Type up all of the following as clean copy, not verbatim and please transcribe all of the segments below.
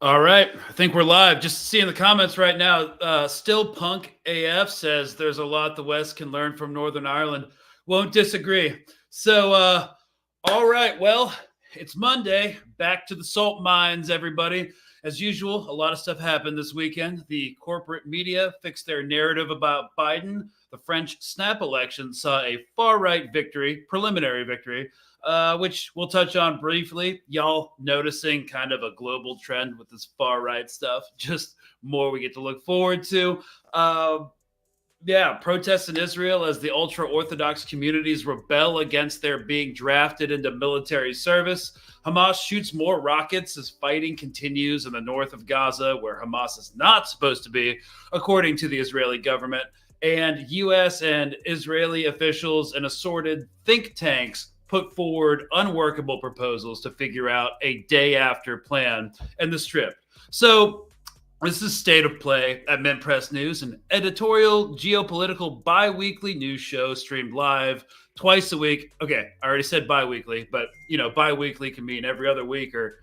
All right, I think we're live. Just seeing the comments right now. Still Punk AF says there's a lot the West can learn from Northern Ireland. Won't disagree. So, all right, well, it's Monday. Back to the salt mines, everybody. As usual, a lot of stuff happened this weekend. The corporate media fixed their narrative about Biden. The French snap election saw a far-right victory, preliminary victory, which we'll touch on briefly. Y'all noticing kind of a global trend with this far right stuff, just more we get to look forward to. Protests in Israel as the ultra Orthodox communities rebel against their being drafted into military service. Hamas shoots more rockets as fighting continues in the north of Gaza, where Hamas is not supposed to be, according to the Israeli government. And U.S. and Israeli officials and assorted think tanks put forward unworkable proposals to figure out a day after plan and the Strip. So this is State of Play at Mint Press News, an editorial geopolitical bi-weekly news show streamed live twice a week. Okay, I already said bi-weekly, but bi-weekly can mean every other week or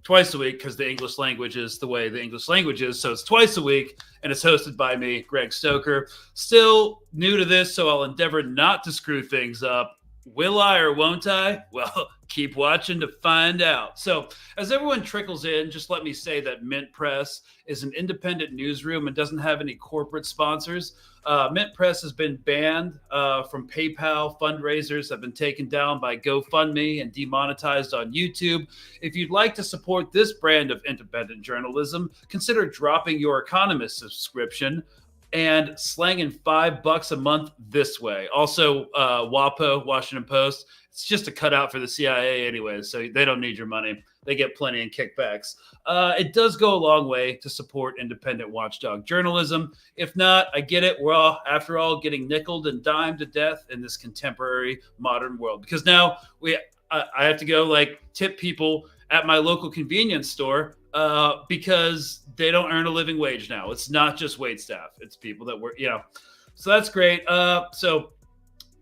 twice a week because the English language is the way the English language is. So it's twice a week, and it's hosted by me, Greg Stoker. Still new to this, so I'll endeavor not to screw things up. Will I or won't I? Well, keep watching to find out. So as everyone trickles in, just let me say that Mint Press is an independent newsroom and doesn't have any corporate sponsors. Mint Press has been banned from PayPal. Fundraisers have been taken down by GoFundMe and demonetized on YouTube. If you'd like to support this brand of independent journalism, consider dropping your Economist subscription and slanging $5 a month this way. Also, WAPO, Washington Post, it's just a cutout for the CIA anyways, so they don't need your money. They get plenty in kickbacks. It does go a long way to support independent watchdog journalism. If not, I get it. We're all, after all, getting nickeled and dimed to death in this contemporary modern world. Because now I have to go tip people at my local convenience store because they don't earn a living wage now. It's not just wait staff. It's people that work, So that's great. So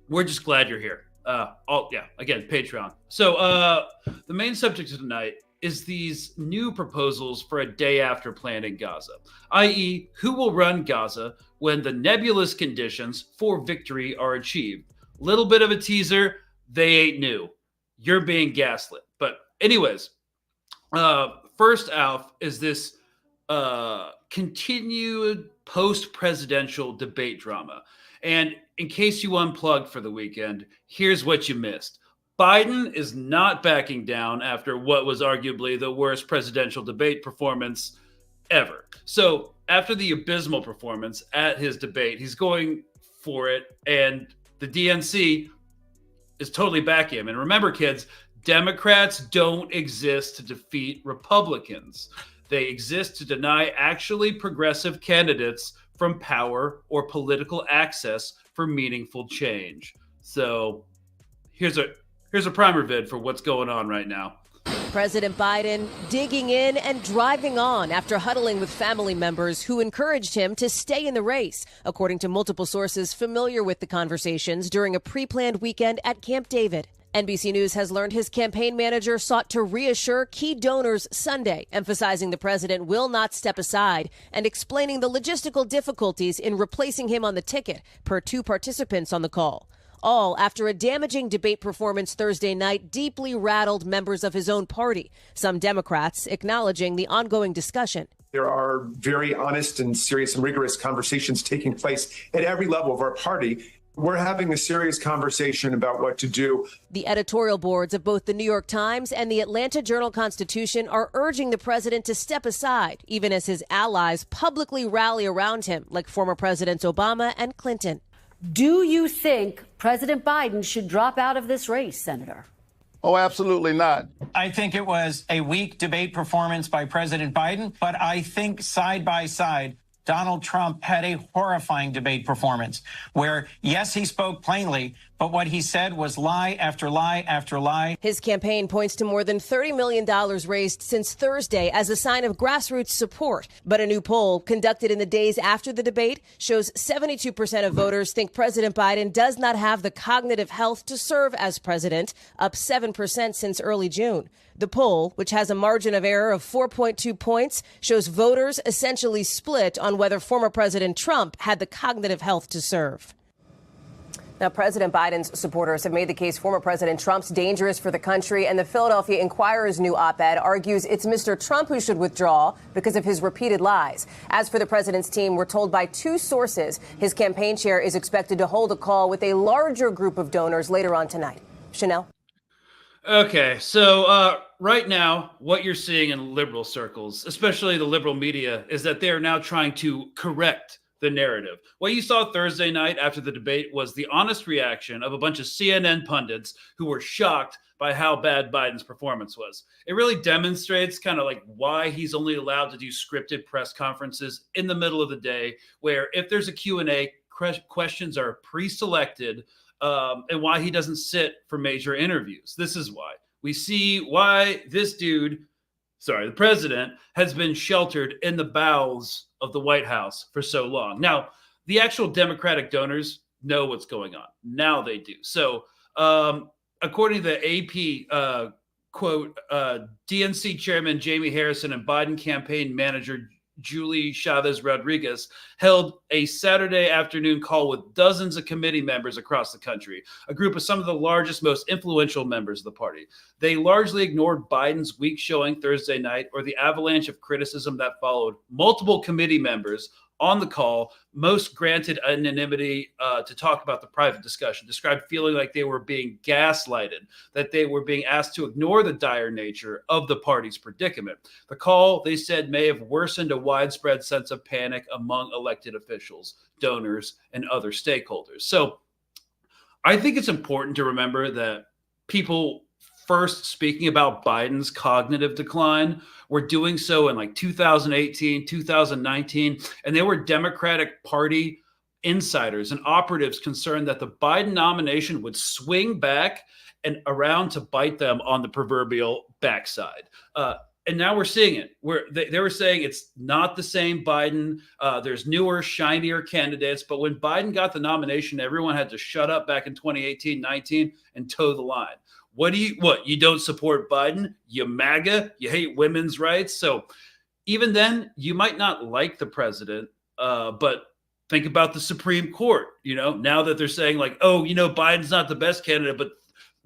we're just glad you're here. Again, Patreon. So the main subject of tonight is these new proposals for a day after plan in Gaza, i.e. who will run Gaza when the nebulous conditions for victory are achieved. Little bit of a teaser. They ain't new. You're being gaslit. But anyways, first off is this continued post-presidential debate drama. And in case you unplugged for the weekend, here's what you missed. Biden is not backing down after what was arguably the worst presidential debate performance ever. So after the abysmal performance at his debate, he's going for it, and the DNC is totally backing him. And remember, kids, Democrats don't exist to defeat Republicans. They exist to deny actually progressive candidates from power or political access for meaningful change. So here's a primer vid for what's going on right now. President Biden digging in and driving on after huddling with family members who encouraged him to stay in the race, according to multiple sources familiar with the conversations during a pre-planned weekend at Camp David. NBC News has learned his campaign manager sought to reassure key donors Sunday, emphasizing the president will not step aside and explaining the logistical difficulties in replacing him on the ticket, per two participants on the call. All after a damaging debate performance Thursday night deeply rattled members of his own party, some Democrats acknowledging the ongoing discussion. There are very honest and serious and rigorous conversations taking place at every level of our party. We're having a serious conversation about what to do. The editorial boards of both the New York Times and the Atlanta Journal-Constitution are urging the president to step aside, even as his allies publicly rally around him, like former Presidents Obama and Clinton. Do you think President Biden should drop out of this race, Senator? Oh, absolutely not. I think it was a weak debate performance by President Biden, but I think side by side, Donald Trump had a horrifying debate performance where, yes, he spoke plainly, But what he said was lie after lie after lie. His campaign points to more than $30 million raised since Thursday as a sign of grassroots support. But a new poll conducted in the days after the debate shows 72% of voters think President Biden does not have the cognitive health to serve as president, up 7% since early June. The poll, which has a margin of error of 4.2 points, shows voters essentially split on whether former President Trump had the cognitive health to serve. Now, President Biden's supporters have made the case former President Trump's dangerous for the country, and the Philadelphia Inquirer's new op-ed argues it's Mr. Trump who should withdraw because of his repeated lies. As for the president's team, we're told by two sources his campaign chair is expected to hold a call with a larger group of donors later on tonight. Chanel? Okay, so right now, what you're seeing in liberal circles, especially the liberal media, is that they are now trying to correct the narrative. What you saw Thursday night after the debate was the honest reaction of a bunch of CNN pundits who were shocked by how bad Biden's performance was. It really demonstrates kind of like why he's only allowed to do scripted press conferences in the middle of the day, where if there's a Q&A, questions are pre-selected, and why he doesn't sit for major interviews. This is why. We see why this dude, the president, has been sheltered in the bowels of the White House for so long. Now, the actual Democratic donors know what's going on. Now they do. So, according to the AP, quote, DNC chairman Jamie Harrison and Biden campaign manager Julie Chavez Rodriguez held a Saturday afternoon call with dozens of committee members across the country, a group of some of the largest, most influential members of the party. They largely ignored Biden's weak showing Thursday night or the avalanche of criticism that followed. Multiple committee members on the call, most granted anonymity to talk about the private discussion, described feeling like they were being gaslighted, that they were being asked to ignore the dire nature of the party's predicament. The call, they said, may have worsened a widespread sense of panic among elected officials, donors, and other stakeholders. So I think it's important to remember that people first speaking about Biden's cognitive decline were doing so in like 2018, 2019, and they were Democratic Party insiders and operatives concerned that the Biden nomination would swing back and around to bite them on the proverbial backside. And now we're seeing it. Where they were saying it's not the same Biden. There's newer, shinier candidates. But when Biden got the nomination, everyone had to shut up back in 2018, 19 and toe the line. You don't support Biden? You MAGA? You hate women's rights? So even then, you might not like the president, but think about the Supreme Court, now that they're saying like, Biden's not the best candidate, but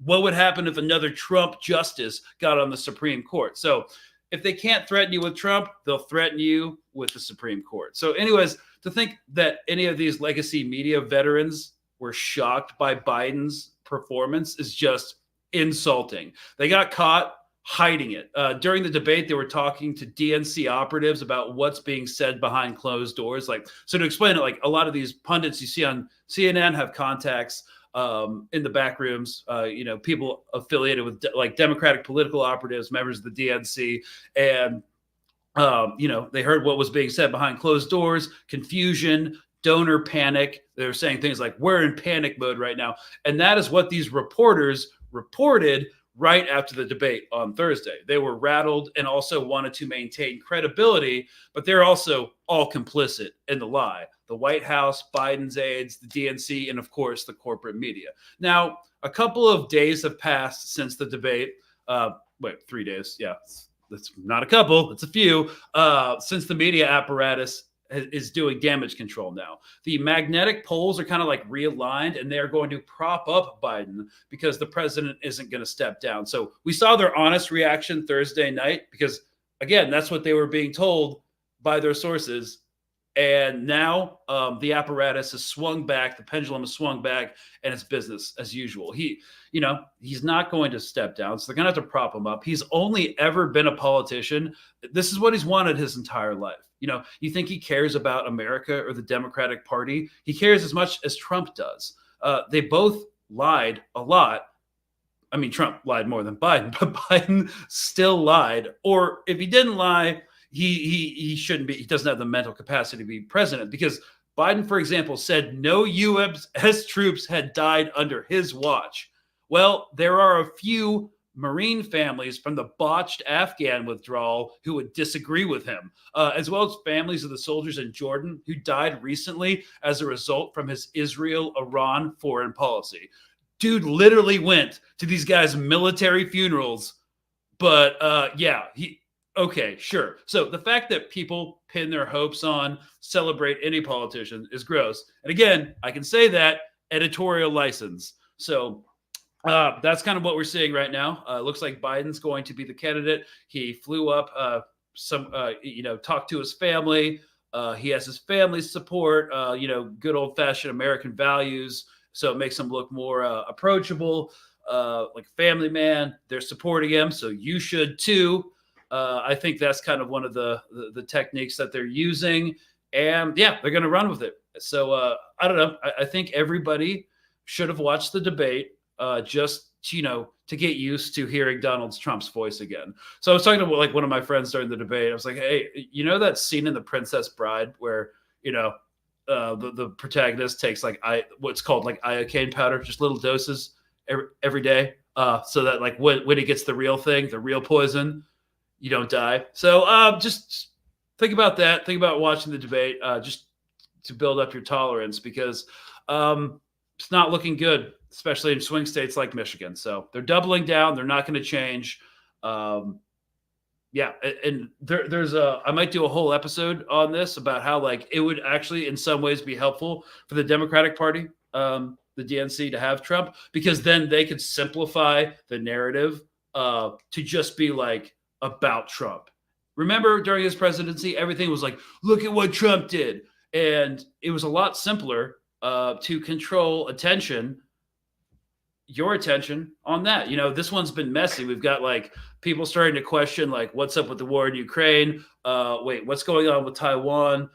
what would happen if another Trump justice got on the Supreme Court? So if they can't threaten you with Trump, they'll threaten you with the Supreme Court. So anyways, to think that any of these legacy media veterans were shocked by Biden's performance is just insulting. They got caught hiding it. During the debate, they were talking to DNC operatives about what's being said behind closed doors. So to explain it, like a lot of these pundits you see on CNN have contacts in the back rooms, people affiliated with like Democratic political operatives, members of the DNC, and they heard what was being said behind closed doors, confusion, donor panic. They were saying things like, we're in panic mode right now. And that is what these reporters reported right after the debate on Thursday. They were rattled and also wanted to maintain credibility, but they're also all complicit in the lie. The White House, Biden's aides, the DNC, and of course, the corporate media. Now, a couple of days have passed since the debate. 3 days. Yeah, that's not a couple, it's a few. Since the media apparatus is doing damage control now. The magnetic poles are kind of like realigned, and they're going to prop up Biden because the president isn't going to step down. So we saw their honest reaction Thursday night because, again, that's what they were being told by their sources. And now the apparatus has swung back, the pendulum has swung back, and it's business as usual. He's not going to step down, so they're going to have to prop him up. He's only ever been a politician. This is what he's wanted his entire life. You think he cares about America or the Democratic Party? He cares as much as Trump does. They both lied a lot. I mean, Trump lied more than Biden, but Biden still lied. Or if he didn't lie, he shouldn't be. He doesn't have the mental capacity to be president because Biden, for example, said no U.S. troops had died under his watch. Well, there are a few Marine families from the botched Afghan withdrawal who would disagree with him, as well as families of the soldiers in Jordan who died recently as a result from his Israel-Iran foreign policy. Dude literally went to these guys' military funerals, but okay, sure. So the fact that people pin their hopes on, celebrate any politician is gross. And again, I can say that, editorial license. So that's kind of what we're seeing right now. Looks like Biden's going to be the candidate. He flew up talked to his family. He has his family's support, good old fashioned American values. So it makes him look more approachable, like a family man. They're supporting him. So you should too. I think that's kind of one of the techniques that they're using. And yeah, they're going to run with it. So I don't know. I think everybody should have watched the debate just to get used to hearing Donald Trump's voice again. So I was talking to like one of my friends during the debate. I was like, hey, that scene in The Princess Bride where, the protagonist takes like what's called like iocane powder, just little doses every day. So that like when he gets the real thing, the real poison, you don't die. So just think about that. Think about watching the debate just to build up your tolerance because it's not looking good, especially in swing states like Michigan. So they're doubling down. They're not going to change. And there's I might do a whole episode on this about how like it would actually in some ways be helpful for the Democratic Party, the DNC, to have Trump, because then they could simplify the narrative to just be like about Trump. Remember during his presidency, everything was like, look at what Trump did. And it was a lot simpler to control your attention on that. This one's been messy. We've got like people starting to question like what's up with the war in Ukraine. Wait, what's going on with Taiwan?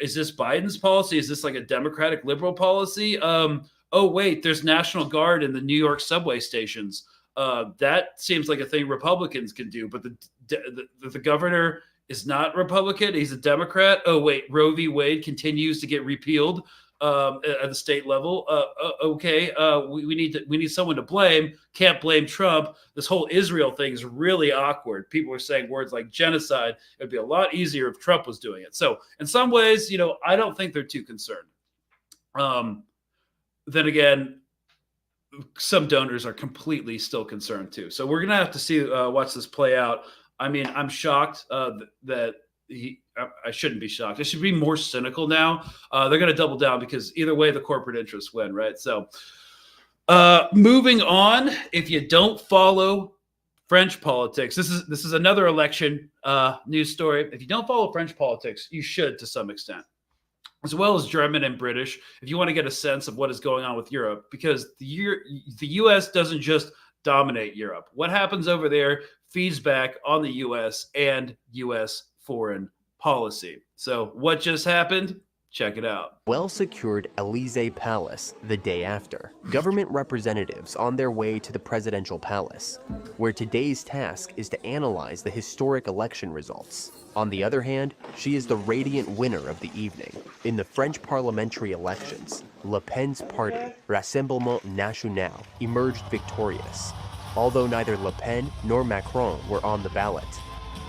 Is this Biden's policy? Is this like a Democratic liberal policy? Oh wait, there's National Guard in the New York subway stations. That seems like a thing Republicans can do, but the governor is not Republican. He's a Democrat. Oh wait, Roe v. Wade continues to get repealed at the state level. Okay, we need someone to blame. Can't blame Trump. This whole Israel thing is really awkward. People are saying words like genocide. It'd be a lot easier if Trump was doing it. So in some ways, I don't think they're too concerned. Then again, some donors are completely still concerned too. So we're gonna have to watch this play out. I mean, I'm shocked that I shouldn't be shocked. I should be more cynical now. They're going to double down because either way, the corporate interests win, right? So moving on, if you don't follow French politics, this is another election news story. If you don't follow French politics, you should to some extent, as well as German and British, if you want to get a sense of what is going on with Europe, because the U.S. doesn't just dominate Europe. What happens over there feeds back on the U.S. and U.S. foreign policy. So what just happened? Check it out. Well-secured Elysee Palace the day after. Government representatives on their way to the presidential palace, where today's task is to analyze the historic election results. On the other hand, she is the radiant winner of the evening. In the French parliamentary elections, Le Pen's party, Rassemblement National, emerged victorious. Although neither Le Pen nor Macron were on the ballot,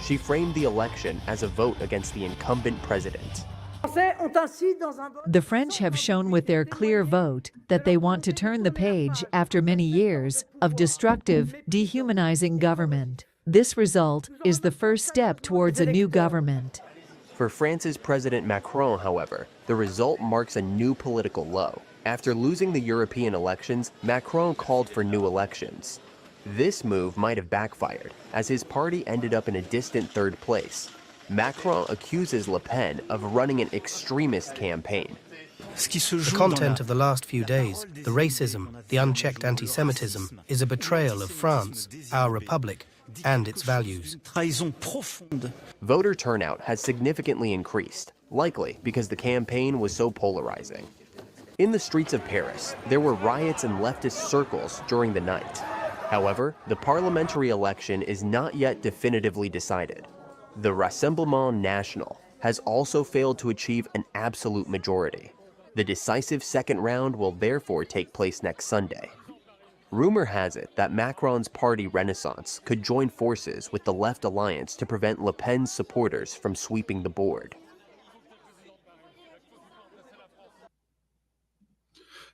she framed the election as a vote against the incumbent president. The French have shown with their clear vote that they want to turn the page after many years of destructive, dehumanizing government. This result is the first step towards a new government. For France's President Macron, however, the result marks a new political low. After losing the European elections, Macron called for new elections. This move might have backfired, as his party ended up in a distant third place. Macron accuses Le Pen of running an extremist campaign. The content of the last few days, the racism, the unchecked anti-Semitism, is a betrayal of France, our republic, and its values. Voter turnout has significantly increased, likely because the campaign was so polarizing. In the streets of Paris, there were riots in leftist circles during the night. However, the parliamentary election is not yet definitively decided. The Rassemblement National has also failed to achieve an absolute majority. The decisive second round will therefore take place next Sunday. Rumor has it that Macron's party Renaissance could join forces with the Left Alliance to prevent Le Pen's supporters from sweeping the board.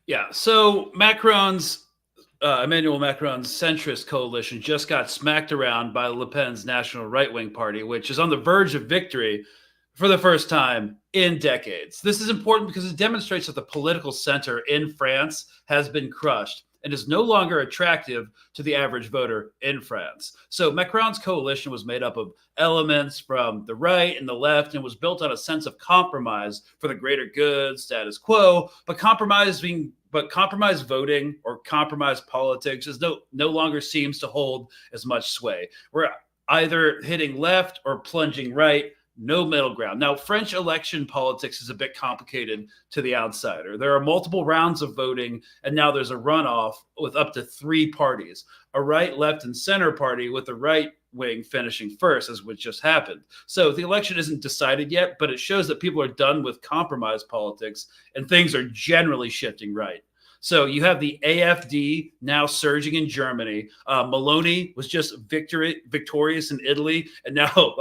Yeah, so Emmanuel Macron's centrist coalition just got smacked around by Le Pen's National Right-Wing Party, which is on the verge of victory for the first time in decades. This is important because it demonstrates that the political center in France has been crushed and is no longer attractive to the average voter in France. So Macron's coalition was made up of elements from the right and the left and was built on a sense of compromise for the greater good, status quo, but compromise voting or compromise politics is no longer seems to hold as much sway. We're either hitting left or plunging right. No middle ground. Now, French election politics is a bit complicated to the outsider. There are multiple rounds of voting, and now there's a runoff with up to 3 parties, a right, left, and center party with the right wing finishing first, as what just happened. So the election isn't decided yet, but it shows that people are done with compromise politics, and things are generally shifting right. So you have the AfD now surging in Germany. Meloni was just victorious in Italy. And now,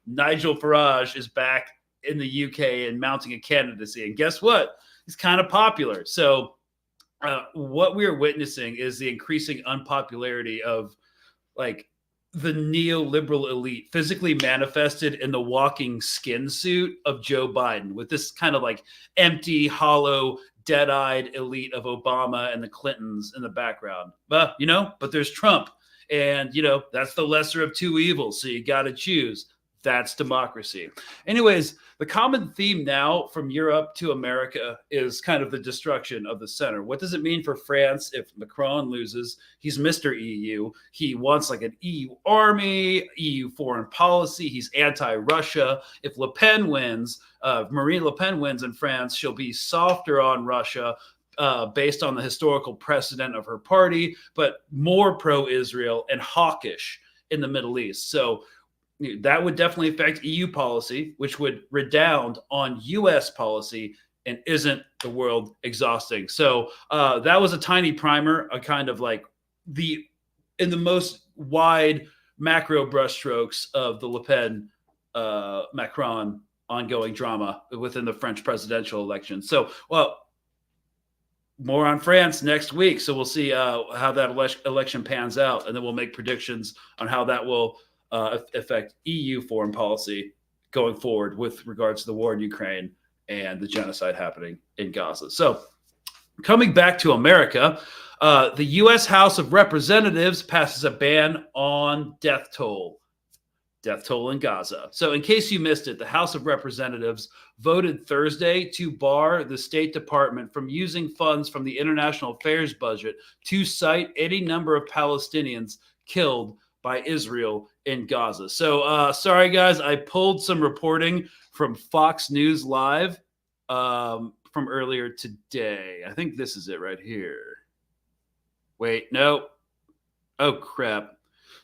Nigel Farage is back in the UK and mounting a candidacy. And guess what? He's kind of popular. So what we're witnessing is the increasing unpopularity of the neoliberal elite physically manifested in the walking skin suit of Joe Biden with this kind of empty, hollow, dead-eyed elite of Obama and the Clintons in the background. But there's Trump. And, that's the lesser of two evils. So you got to choose. That's democracy. Anyways, the common theme now from Europe to America is kind of the destruction of the center. What does it mean for France if Macron loses? He's Mr. EU. He wants an EU army, EU foreign policy. He's anti-Russia. If Le Pen wins, Marine Le Pen wins in France, she'll be softer on Russia based on the historical precedent of her party, but more pro-Israel and hawkish in the Middle East. So that would definitely affect EU policy, which would redound on US policy. And isn't the world exhausting? So that was a tiny primer, a kind of in the most wide macro brushstrokes of the Le Pen Macron ongoing drama within the French presidential election. So, more on France next week. So we'll see how that election pans out, and then we'll make predictions on how that will affect EU foreign policy going forward with regards to the war in Ukraine and the genocide happening in Gaza. So coming back to America, the U.S. House of Representatives passes a ban on death toll in Gaza. So in case you missed it, the House of Representatives voted Thursday to bar the State Department from using funds from the international affairs budget to cite any number of Palestinians killed by Israel in Gaza. So sorry, guys, I pulled some reporting from Fox News Live from earlier today. I think this is it right here. Wait, no. Oh, crap.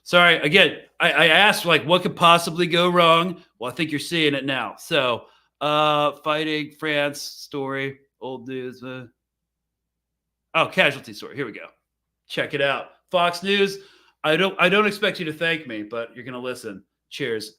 Sorry, again, I asked what could possibly go wrong. Well, I think you're seeing it now. So fighting France story, old news. Casualty story. Here we go. Check it out. Fox News. I don't expect you to thank me, but you're going to listen. Cheers.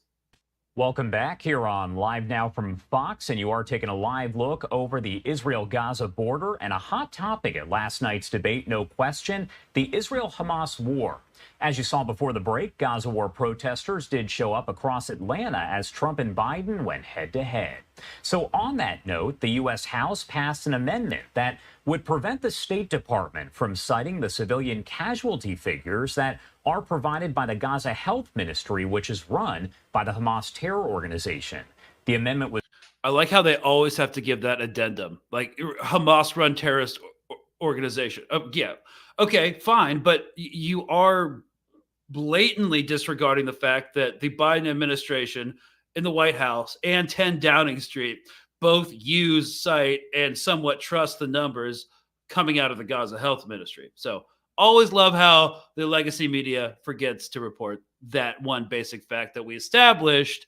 Welcome back here on Live Now from Fox, and you are taking a live look over the Israel-Gaza border, and a hot topic at last night's debate, no question, the Israel-Hamas war. As you saw before the break, Gaza war protesters did show up across Atlanta as Trump and Biden went head-to-head. So on that note, the U.S. House passed an amendment that would prevent the State Department from citing the civilian casualty figures that are provided by the Gaza Health Ministry, which is run by the Hamas terror organization. The amendment was... I like how they always have to give that addendum, Hamas-run terrorist organization. Yeah, okay, fine, but you are blatantly disregarding the fact that the Biden administration in the White House and 10 Downing Street both use, cite, and somewhat trust the numbers coming out of the Gaza Health Ministry. So always love how the legacy media forgets to report that one basic fact that we established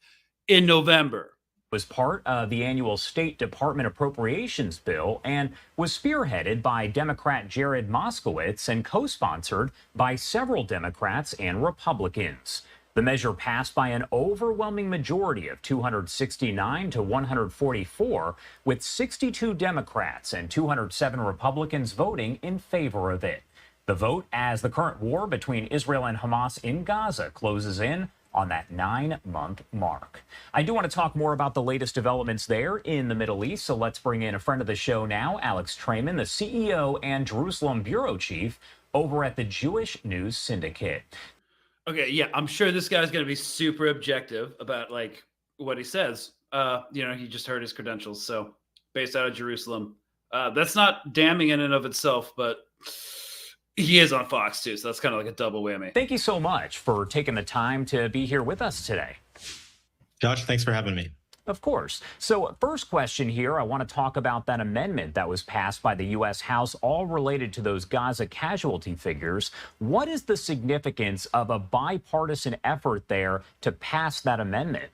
in November. Was part of the annual State Department appropriations bill and was spearheaded by Democrat Jared Moskowitz and co-sponsored by several Democrats and Republicans. The measure passed by an overwhelming majority of 269 to 144, with 62 Democrats and 207 Republicans voting in favor of it. The vote as the current war between Israel and Hamas in Gaza closes in on that 9-month mark. I do want to talk more about the latest developments there in the Middle East, so let's bring in a friend of the show now, Alex Trayman, the CEO and Jerusalem bureau chief over at the Jewish News Syndicate. Okay, yeah, I'm sure this guy's going to be super objective about like what he says. He just heard his credentials, so based out of Jerusalem. That's not damning in and of itself, but he is on Fox too, so that's kind of like a double whammy. Thank you so much for taking the time to be here with us today. Josh, thanks for having me. Of course. So first question here, I want to talk about that amendment that was passed by the U.S. House, all related to those Gaza casualty figures. What is the significance of a bipartisan effort there to pass that amendment?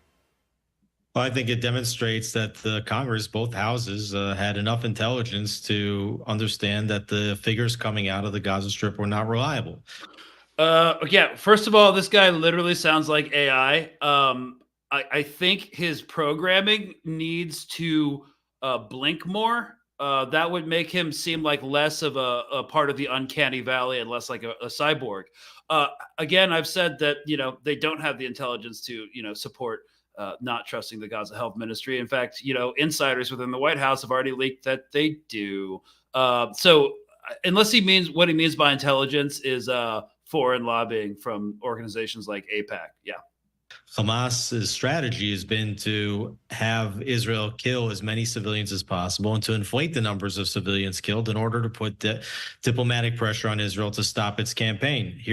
Well, I think it demonstrates that the Congress, both houses, had enough intelligence to understand that the figures coming out of the Gaza Strip were not reliable. Yeah, first of all, this guy literally sounds like AI. I think his programming needs to blink more. That would make him seem like less of a part of the uncanny valley and less like a cyborg. Again, I've said that, they don't have the intelligence to, support not trusting the Gaza Health Ministry. In fact, insiders within the White House have already leaked that they do. So unless what he means by intelligence is foreign lobbying from organizations like AIPAC. Yeah. Hamas's strategy has been to have Israel kill as many civilians as possible and to inflate the numbers of civilians killed in order to put diplomatic pressure on Israel to stop its campaign.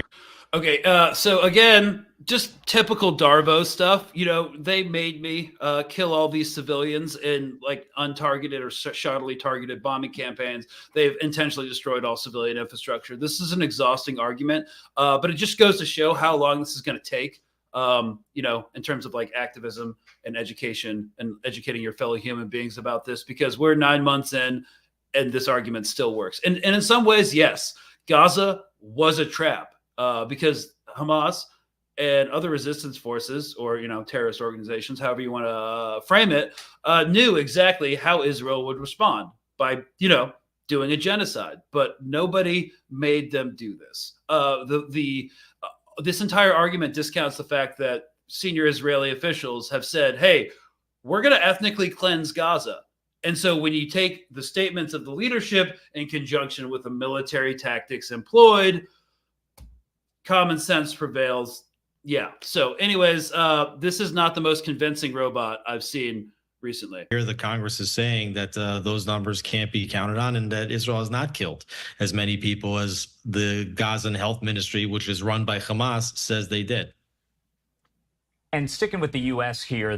Okay, so again, just typical Darvo stuff. They made me kill all these civilians in like untargeted or shoddily targeted bombing campaigns. They've intentionally destroyed all civilian infrastructure. This is an exhausting argument, but it just goes to show how long this is going to take. In terms of like activism and education and educating your fellow human beings about this, because we're 9 months in and this argument still works. And in some ways, yes, Gaza was a trap because Hamas and other resistance forces or, terrorist organizations, however you want to frame it, knew exactly how Israel would respond by, doing a genocide, but nobody made them do this. This entire argument discounts the fact that senior Israeli officials have said, hey, we're going to ethnically cleanse Gaza. And so when you take the statements of the leadership in conjunction with the military tactics employed, common sense prevails. Yeah. So anyways, this is not the most convincing robot I've seen recently. Here, the Congress is saying that those numbers can't be counted on and that Israel has not killed as many people as the Gazan Health Ministry, which is run by Hamas, says they did. And sticking with the U.S. here,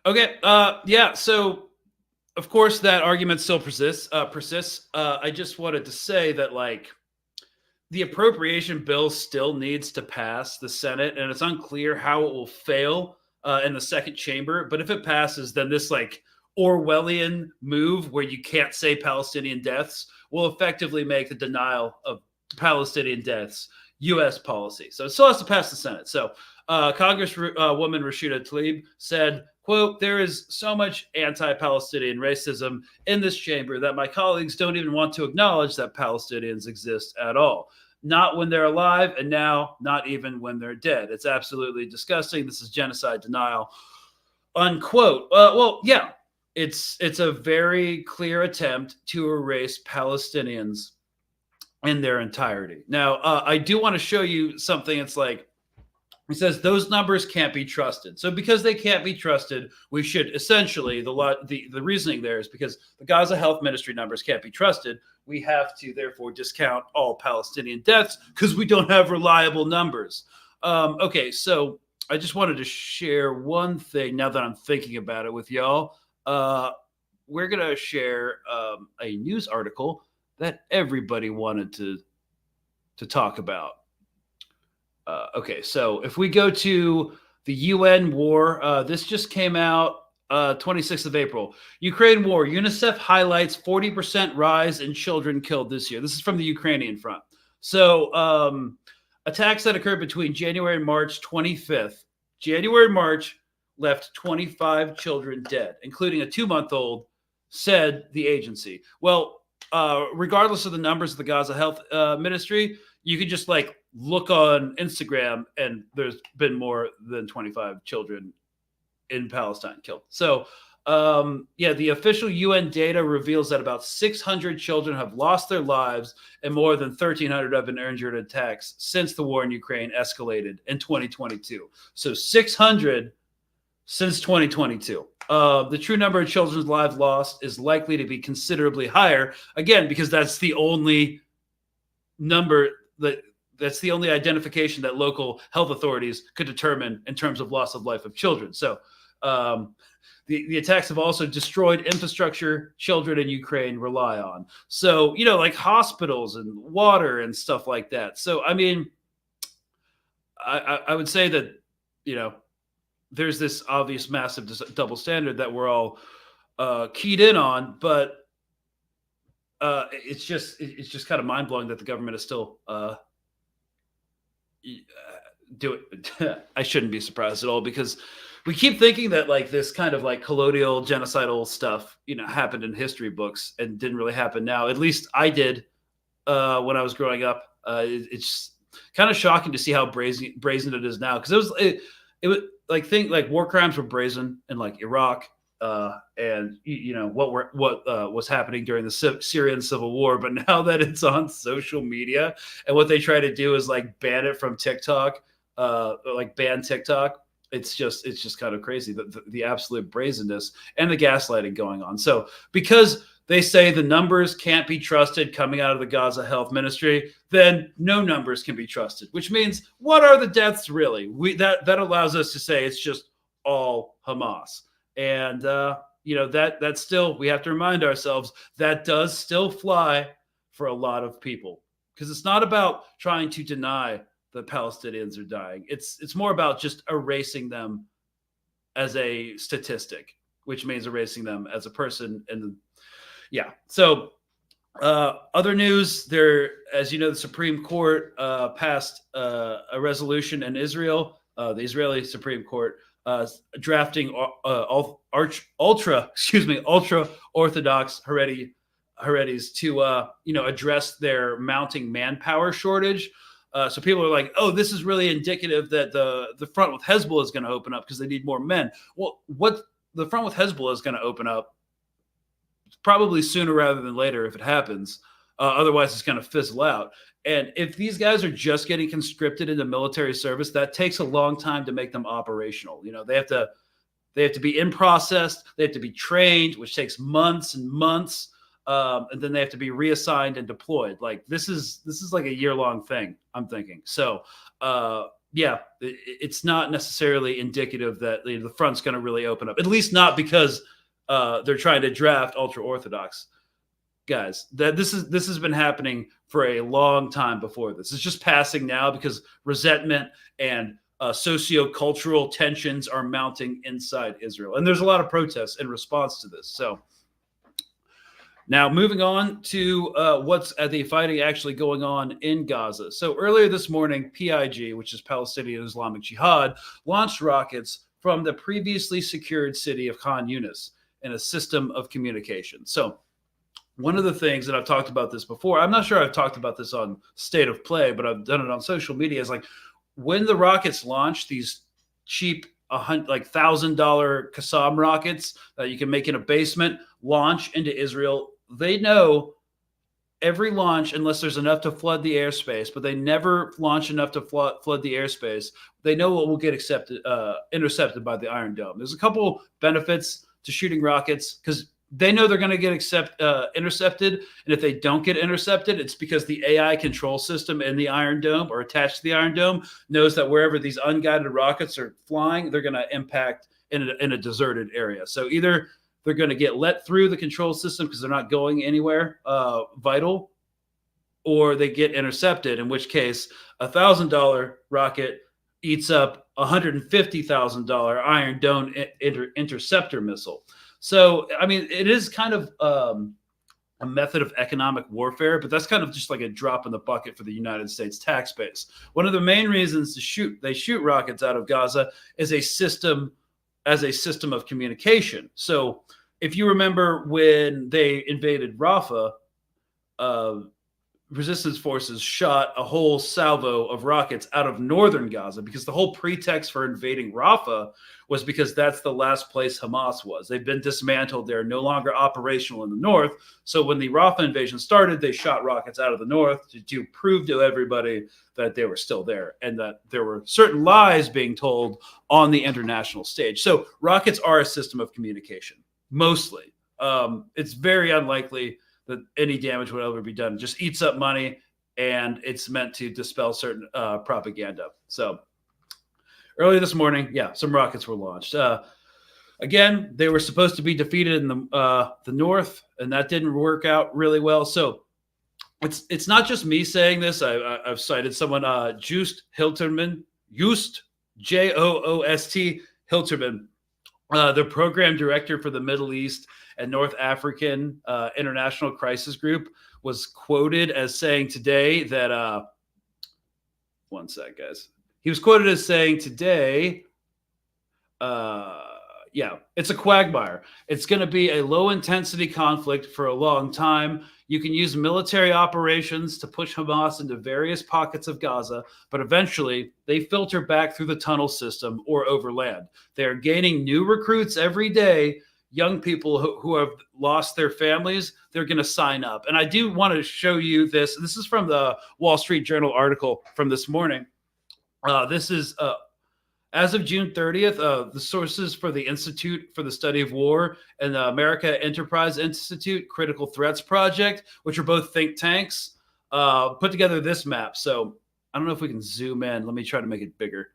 Okay. Yeah. So, of course, that argument still persists. I just wanted to say that, the appropriation bill still needs to pass the Senate, and it's unclear how it will fail in the second chamber. But if it passes, then this Orwellian move where you can't say Palestinian deaths will effectively make the denial of Palestinian deaths U.S. policy. So it still has to pass the Senate. So Congresswoman Rashida Tlaib said, quote, "There is so much anti-Palestinian racism in this chamber that my colleagues don't even want to acknowledge that Palestinians exist at all. Not when they're alive, and now not even when they're dead. It's absolutely disgusting. This is genocide denial," unquote. Well, yeah, it's a very clear attempt to erase Palestinians in their entirety. Now, I do want to show you something. It's it says those numbers can't be trusted. So because they can't be trusted, we should essentially, the reasoning there is because the Gaza Health Ministry numbers can't be trusted. We have to therefore discount all Palestinian deaths because we don't have reliable numbers. Okay, so I just wanted to share one thing now that I'm thinking about it with y'all. We're going to share a news article that everybody wanted to talk about. Okay, so if we go to the UN war, this just came out 26th of April. Ukraine war. UNICEF highlights 40% rise in children killed this year. This is from the Ukrainian front. So attacks that occurred between January and March 25th. January and March left 25 children dead, including a 2-month-old, said the agency. Well, regardless of the numbers of the Gaza Health Ministry, you can just like look on Instagram and there's been more than 25 children in Palestine killed. So, the official UN data reveals that about 600 children have lost their lives and more than 1,300 have been injured in attacks since the war in Ukraine escalated in 2022. So 600 since 2022. The true number of children's lives lost is likely to be considerably higher, again, because that's the only number that's the only identification that local health authorities could determine in terms of loss of life of children. So the attacks have also destroyed infrastructure children in Ukraine rely on. So, like hospitals and water and stuff like that. So, I mean, I would say that, there's this obvious massive double standard that we're all keyed in on, but it's just kind of mind blowing that the government is still do it. I shouldn't be surprised at all, because we keep thinking that like this kind of like colonial genocidal stuff, happened in history books and didn't really happen now. At least I did when I was growing up. It's kind of shocking to see how brazen it is now, because it was like war crimes were brazen in like Iraq and what was happening during the Syrian civil war. But now that it's on social media and what they try to do is like ban it from TikTok, like ban TikTok. It's just kind of crazy, the absolute brazenness and the gaslighting going on. So because they say the numbers can't be trusted coming out of the Gaza Health Ministry, then no numbers can be trusted, which means what are the deaths really? That allows us to say it's just all Hamas. And, that still, we have to remind ourselves that does still fly for a lot of people, because it's not about trying to deny the Palestinians are dying. It's more about just erasing them as a statistic, which means erasing them as a person. And so other news there, as you know, the Supreme Court passed a resolution in Israel, the Israeli Supreme Court, drafting ultra Orthodox Haredis to address their mounting manpower shortage. So people are like, oh, this is really indicative that the front with Hezbollah is going to open up because they need more men. Well, what the front with Hezbollah is going to open up probably sooner rather than later if it happens. Otherwise, it's going to fizzle out. And if these guys are just getting conscripted into military service, that takes a long time to make them operational. They have to be in process. They have to be trained, which takes months and months. And then they have to be reassigned and deployed. Like this is like a year-long thing, I'm thinking. So it's not necessarily indicative that the front's going to really open up, at least not because they're trying to draft ultra-Orthodox guys. That this has been happening for a long time before this. It's just passing now because resentment and socio-cultural tensions are mounting inside Israel. And there's a lot of protests in response to this. So now, moving on to what's the fighting actually going on in Gaza. So earlier this morning, PIG, which is Palestinian Islamic Jihad, launched rockets from the previously secured city of Khan Yunis in a system of communication. So one of the things, and I've talked about this before, I'm not sure I've talked about this on State of Play, but I've done it on social media, is like when the rockets launch, these cheap like $1,000 Qassam rockets that you can make in a basement launch into Israel. They know every launch, unless there's enough to flood the airspace, but they never launch enough to flood the airspace. They know what will get intercepted by the Iron Dome. There's a couple benefits to shooting rockets because they know they're going to get intercepted. And if they don't get intercepted, it's because the AI control system in the Iron Dome or attached to the Iron Dome knows that wherever these unguided rockets are flying, they're going to impact in a deserted area. So either they're going to get let through the control system because they're not going anywhere vital, or they get intercepted, in which case $1,000 rocket eats up $150,000 Iron Dome interceptor missile. So, I mean, it is kind of a method of economic warfare, but that's kind of just like a drop in the bucket for the United States tax base. One of the main reasons they shoot rockets out of Gaza is a system of communication. So, if you remember when they invaded Rafah, resistance forces shot a whole salvo of rockets out of northern Gaza, because the whole pretext for invading Rafah was because that's the last place Hamas was. They've been dismantled. They're no longer operational in the north. So when the Rafah invasion started, they shot rockets out of the north to prove to everybody that they were still there and that there were certain lies being told on the international stage. So rockets are a system of communication, mostly. It's very unlikely that any damage would ever be done. It just eats up money, and it's meant to dispel certain propaganda. So earlier this morning, some rockets were launched. Again, they were supposed to be defeated in the north, and that didn't work out really well. So it's not just me saying this. I've cited someone, Joost Hilterman, Joost Hilterman, the program director for the Middle East and North African International Crisis Group, was quoted as saying today that one sec, guys. He was quoted as saying today, it's a quagmire. It's going to be a low-intensity conflict for a long time. You can use military operations to push Hamas into various pockets of Gaza, but eventually they filter back through the tunnel system or over land. They're gaining new recruits every day. Young people who have lost their families, they're going to sign up. And I do want to show you this. This is from the Wall Street Journal article from this morning. This is as of June 30th, the sources for the Institute for the Study of War and the America Enterprise Institute Critical Threats Project, which are both think tanks, put together this map. So I don't know if we can zoom in. Let me try to make it bigger.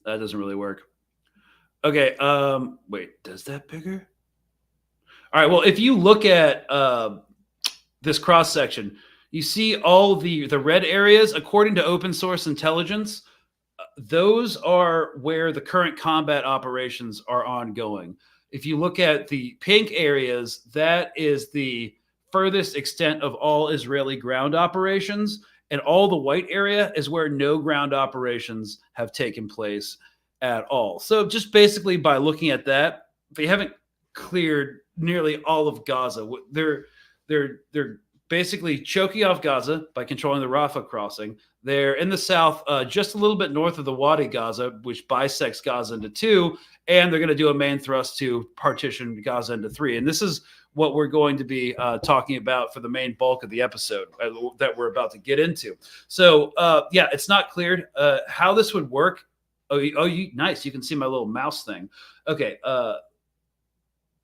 That doesn't really work. Okay, wait, does that bigger? All right, well, if you look at this cross section, you see all the red areas. According to open source intelligence, those are where the current combat operations are ongoing. If you look at the pink areas, that is the furthest extent of all Israeli ground operations, and all the white area is where no ground operations have taken place at all. So just basically by looking at that, they haven't cleared nearly all of Gaza. They're basically choking off Gaza by controlling the Rafah crossing. They're in the south, just a little bit north of the Wadi Gaza, which bisects Gaza into two, and they're going to do a main thrust to partition Gaza into three. And this is what we're going to be talking about for the main bulk of the episode that we're about to get into. So, it's not cleared how this would work. Nice. You can see my little mouse thing. Okay.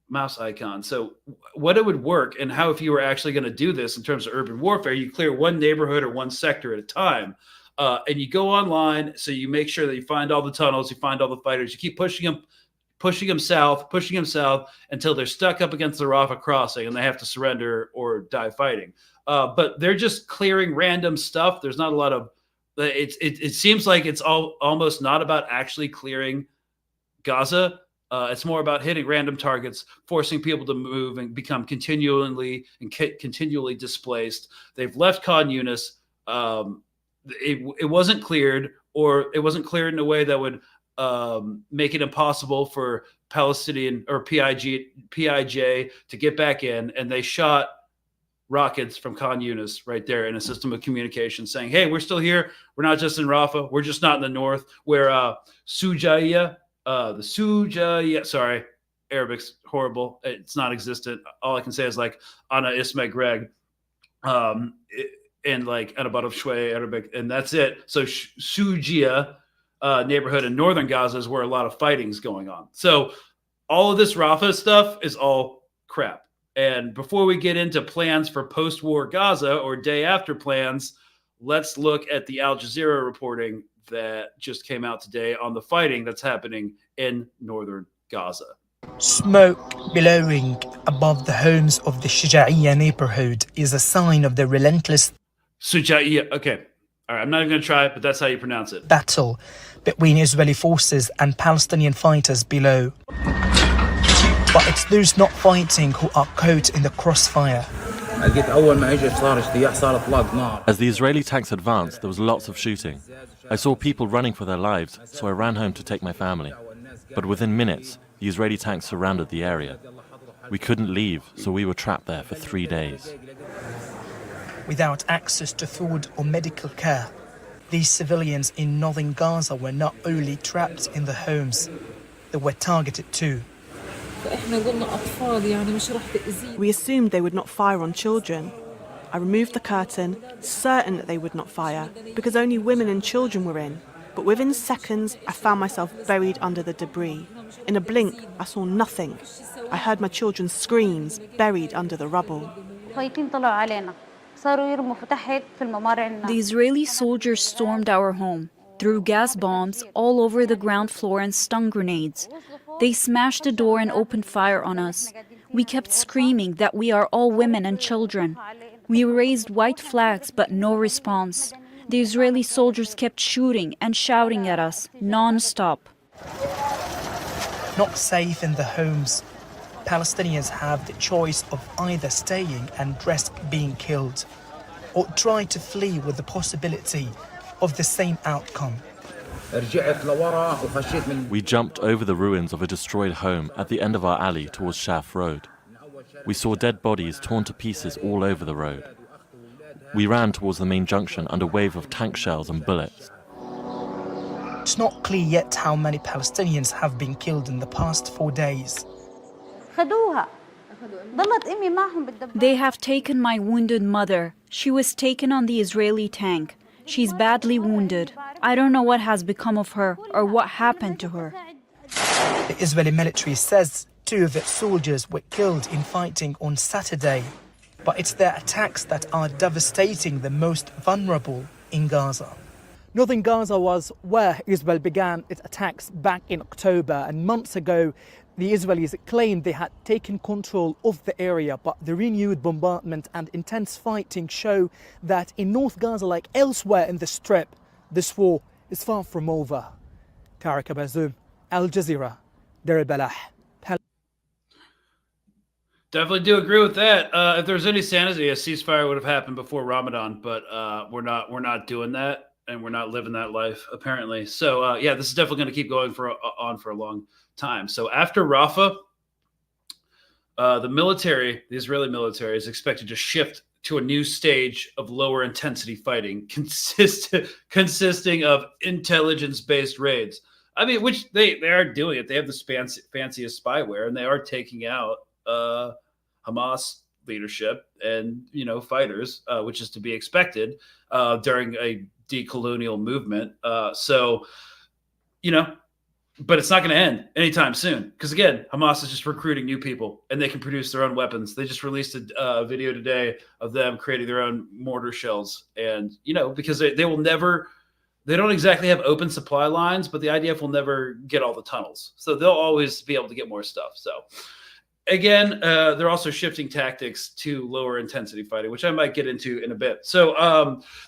Mouse icon. So what it would work and how, if you were actually going to do this in terms of urban warfare, you clear one neighborhood or one sector at a time. And you go online. So you make sure that you find all the tunnels, you find all the fighters, you keep pushing them south until they're stuck up against the Rafah crossing and they have to surrender or die fighting. But they're just clearing random stuff. There's not a lot of, it seems like it's almost not about actually clearing Gaza. It's more about hitting random targets, forcing people to move and become continually displaced. They've left Khan Yunis. It wasn't cleared, or it wasn't cleared in a way that would make it impossible for Palestinian or PIJ to get back in. And they shot rockets from Khan Yunis right there in a system of communication saying, hey, we're still here. We're not just in Rafah. We're just not in the north, where Sujaiya, sorry, Arabic's horrible. It's not existent. All I can say is like Ana Isme Greg, and like Anabad of Shwe Arabic, and that's it. So Sujaiya neighborhood in northern Gaza is where a lot of fighting's going on. So all of this Rafah stuff is all crap. And before we get into plans for post-war Gaza or day after plans, let's look at the Al Jazeera reporting that just came out today on the fighting that's happening in northern Gaza. Smoke billowing above the homes of the Shujaiya neighborhood is a sign of the relentless... Sujaiya, okay. All right, I'm not even going to try it, but that's how you pronounce it. Battle between Israeli forces and Palestinian fighters below. But it's those not fighting who are caught in the crossfire. As the Israeli tanks advanced, there was lots of shooting. I saw people running for their lives, so I ran home to take my family. But within minutes, the Israeli tanks surrounded the area. We couldn't leave, so we were trapped there for 3 days. Without access to food or medical care, these civilians in northern Gaza were not only trapped in their homes, they were targeted too. We assumed they would not fire on children. I removed the curtain, certain that they would not fire, because only women and children were in. But within seconds, I found myself buried under the debris. In a blink, I saw nothing. I heard my children's screams, buried under the rubble. The Israeli soldiers stormed our home, threw gas bombs all over the ground floor and stun grenades. They smashed the door and opened fire on us. We kept screaming that we are all women and children. We raised white flags, but no response. The Israeli soldiers kept shooting and shouting at us non-stop. Not safe in their homes, Palestinians have the choice of either staying and risk being killed, or try to flee with the possibility of the same outcome. We jumped over the ruins of a destroyed home at the end of our alley towards Shaf Road. We saw dead bodies torn to pieces all over the road. We ran towards the main junction under a wave of tank shells and bullets. It's not clear yet how many Palestinians have been killed in the past 4 days. They have taken my wounded mother. She was taken on the Israeli tank. She's badly wounded. I don't know what has become of her or what happened to her. The Israeli military says 2 of its soldiers were killed in fighting on Saturday. But it's their attacks that are devastating the most vulnerable in Gaza. Northern Gaza was where Israel began its attacks back in October, and months ago the Israelis claimed they had taken control of the area, but the renewed bombardment and intense fighting show that in North Gaza, like elsewhere in the Strip, this war is far from over. Tariq Abazoum, Al Jazeera, Deir el-Balah. Definitely do agree with that. If there's any sanity, a ceasefire would have happened before Ramadan, but we're not doing that, and we're not living that life apparently. So yeah, this is definitely going to keep going on for a long time. So after Rafah, the Israeli military is expected to shift to a new stage of lower intensity fighting, consisting of intelligence-based raids. I mean, which they are doing it. They have the fanciest spyware, and they are taking out Hamas leadership and fighters, which is to be expected during a decolonial movement. But it's not going to end anytime soon, because again, Hamas is just recruiting new people, and they can produce their own weapons. They just released a video today of them creating their own mortar shells, and because they will never. They don't exactly have open supply lines, but the IDF will never get all the tunnels, so they'll always be able to get more stuff. So. Again, they're also shifting tactics to lower intensity fighting, which I might get into in a bit. So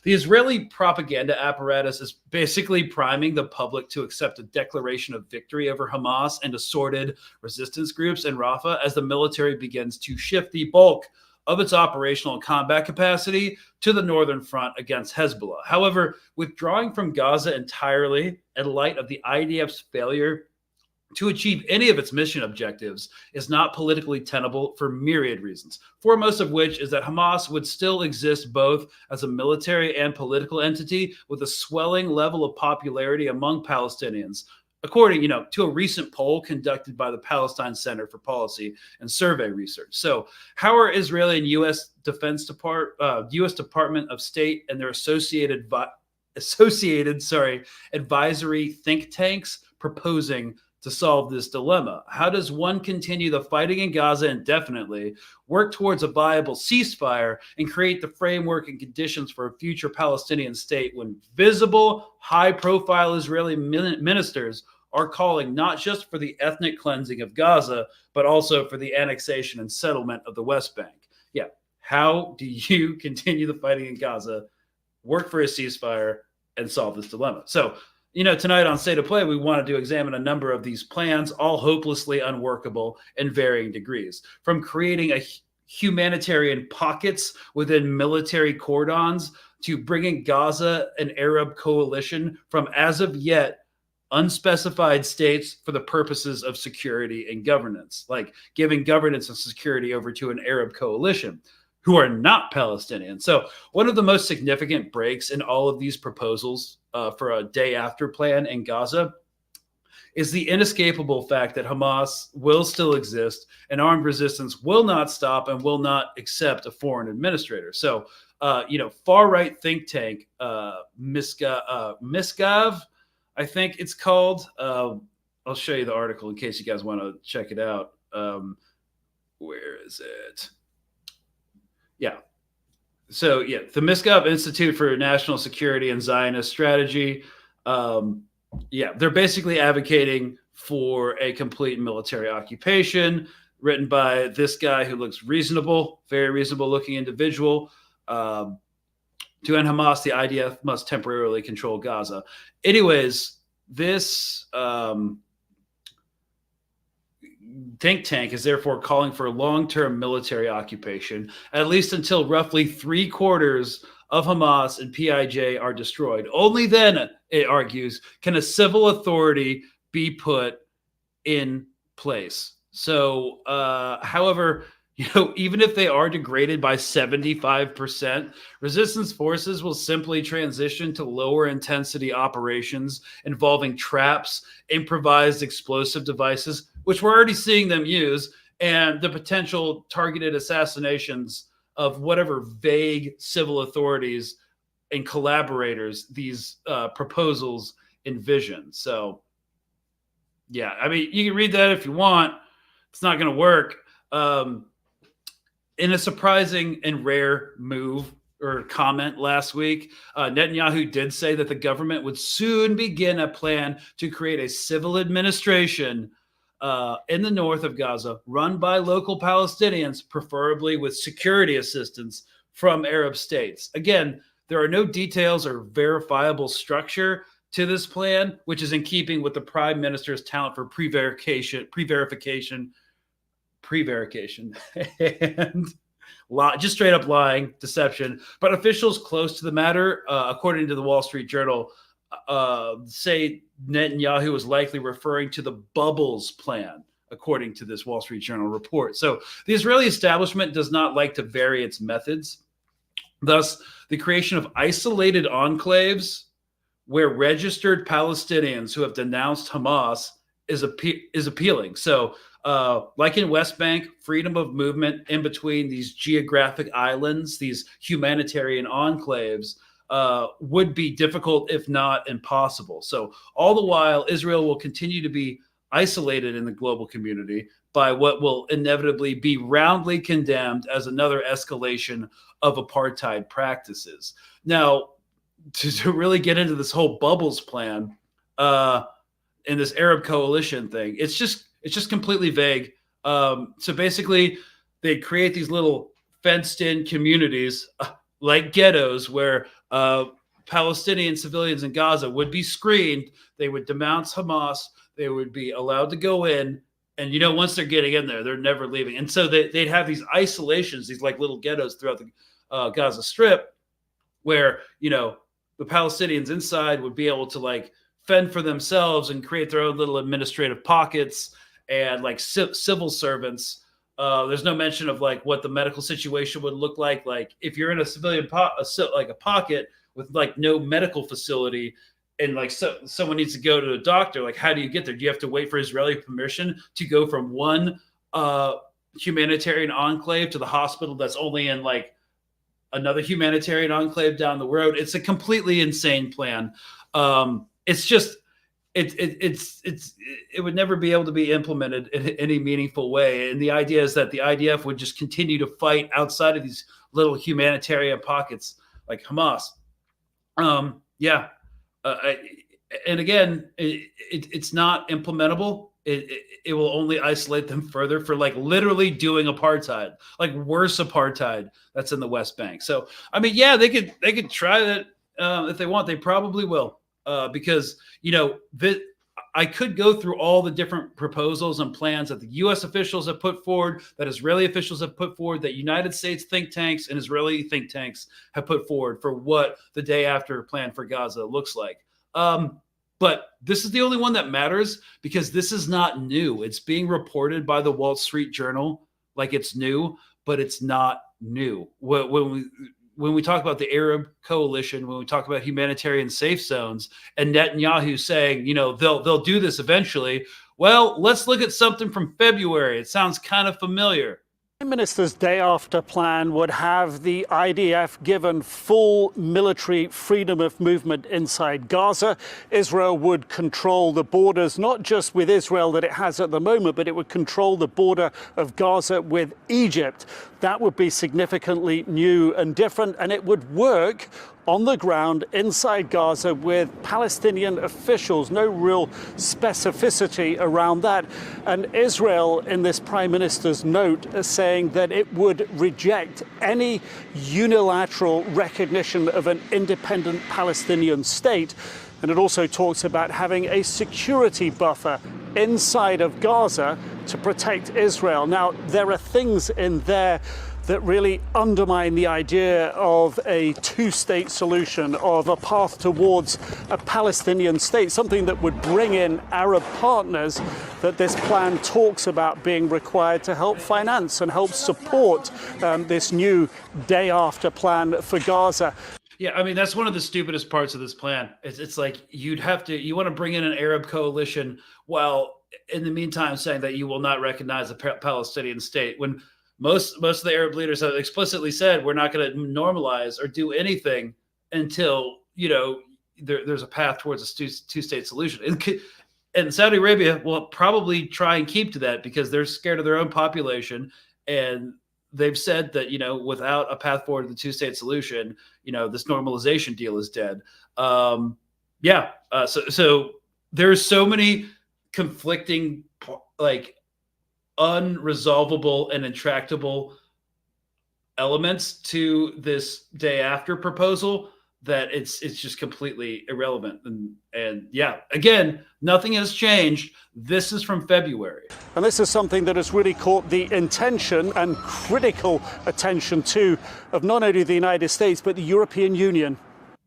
the Israeli propaganda apparatus is basically priming the public to accept a declaration of victory over Hamas and assorted resistance groups in Rafah as the military begins to shift the bulk of its operational and combat capacity to the northern front against Hezbollah. However, withdrawing from Gaza entirely in light of the IDF's failure to achieve any of its mission objectives is not politically tenable for myriad reasons, foremost of which is that Hamas would still exist both as a military and political entity with a swelling level of popularity among Palestinians, according to a recent poll conducted by the Palestine Center for Policy and Survey Research. So how are Israeli and U.S. U.S. Department of State and their associated advisory think tanks proposing to solve this dilemma? How does one continue the fighting in Gaza indefinitely, work towards a viable ceasefire, and create the framework and conditions for a future Palestinian state when visible, high-profile Israeli ministers are calling not just for the ethnic cleansing of Gaza, but also for the annexation and settlement of the West Bank? Yeah. How do you continue the fighting in Gaza work for a ceasefire, and solve this dilemma. So, tonight on State of Play, we wanted to examine a number of these plans, all hopelessly unworkable in varying degrees, from creating a humanitarian pockets within military cordons to bringing Gaza an Arab coalition from, as of yet, unspecified states for the purposes of security and governance, like giving governance and security over to an Arab coalition who are not Palestinian. So one of the most significant breaks in all of these proposals for a day after plan in Gaza is the inescapable fact that Hamas will still exist and armed resistance will not stop and will not accept a foreign administrator. So, far-right think tank, Misgav, I think it's called. I'll show you the article in case you guys want to check it out. Where is it? Yeah. So, the Misgav Institute for National Security and Zionist Strategy. They're basically advocating for a complete military occupation, written by this guy who looks reasonable, very reasonable looking individual. To end Hamas, the IDF must temporarily control Gaza. Anyways, this think tank is therefore calling for a long-term military occupation, at least until roughly 3/4 of Hamas and PIJ are destroyed. Only then, it argues, can a civil authority be put in place. So, however, even if they are degraded by 75%, resistance forces will simply transition to lower intensity operations involving traps, improvised explosive devices, which we're already seeing them use, and the potential targeted assassinations of whatever vague civil authorities and collaborators these proposals envision. So, you can read that if you want. It's not going to work. In a surprising and rare move or comment last week, Netanyahu did say that the government would soon begin a plan to create a civil administration in the north of Gaza, run by local Palestinians, preferably with security assistance from Arab states. Again, there are no details or verifiable structure to this plan, which is in keeping with the prime minister's talent for prevarication, and just straight up lying, deception. But officials close to the matter, according to the Wall Street Journal, say Netanyahu is likely referring to the Bubbles plan, according to this Wall Street Journal report. So the Israeli establishment does not like to vary its methods. Thus, the creation of isolated enclaves where registered Palestinians who have denounced Hamas is appealing. So, like in West Bank, freedom of movement in between these geographic islands, these humanitarian enclaves, would be difficult, if not impossible. So all the while, Israel will continue to be isolated in the global community by what will inevitably be roundly condemned as another escalation of apartheid practices. Now, to really get into this whole Bubbles plan and this Arab coalition thing, it's just completely vague. So basically, they create these little fenced-in communities like ghettos where Palestinian civilians in Gaza would be screened. They would denounce Hamas. They would be allowed to go in. And, once they're getting in there, they're never leaving. And so they'd have these isolations, these like little ghettos throughout the Gaza Strip where, the Palestinians inside would be able to like fend for themselves and create their own little administrative pockets and like civil servants. There's no mention of like what the medical situation would look like. Like if you're in a civilian like a pocket with like no medical facility and like someone needs to go to a doctor, like how do you get there? Do you have to wait for Israeli permission to go from one humanitarian enclave to the hospital that's only in like another humanitarian enclave down the road? It's a completely insane plan. It's just it would never be able to be implemented in any meaningful way. And the idea is that the IDF would just continue to fight outside of these little humanitarian pockets like Hamas. And again, it's not implementable. It will only isolate them further for like literally doing apartheid, like worse apartheid that's in the West Bank. So, they could try that if they want, they probably will, because I could go through all the different proposals and plans that the U.S. officials have put forward, that Israeli officials have put forward, that United States think tanks and Israeli think tanks have put forward for what the day after plan for Gaza looks like. But this is the only one that matters because this is not new. It's being reported by the Wall Street Journal like it's new, but it's not new. When we talk about the Arab coalition, when we talk about humanitarian safe zones, and Netanyahu saying, they'll do this eventually. Well, let's look at something from February. It sounds kind of familiar. Prime Minister's day after plan would have the IDF given full military freedom of movement inside Gaza. Israel would control the borders, not just with Israel that it has at the moment, but it would control the border of Gaza with Egypt. That would be significantly new and different, and it would work on the ground inside Gaza with Palestinian officials. No real specificity around that. And Israel, in this Prime Minister's note, is saying that it would reject any unilateral recognition of an independent Palestinian state. And it also talks about having a security buffer inside of Gaza to protect Israel. Now, there are things in there that really undermine the idea of a two-state solution, of a path towards a Palestinian state, something that would bring in Arab partners that this plan talks about being required to help finance and help support this new day-after plan for Gaza. Yeah, I mean, that's one of the stupidest parts of this plan. It's like you want to bring in an Arab coalition while in the meantime saying that you will not recognize a Palestinian state, when most of the Arab leaders have explicitly said we're not going to normalize or do anything until there's a path towards a two-state solution. And Saudi Arabia will probably try and keep to that because they're scared of their own population, and they've said that without a path forward to the two-state solution, this normalization deal is dead. So there's so many conflicting unresolvable and intractable elements to this day after proposal that it's just completely irrelevant. And again, nothing has changed. This is from February. And this is something that has really caught the intention and critical attention too of not only the United States, but the European Union.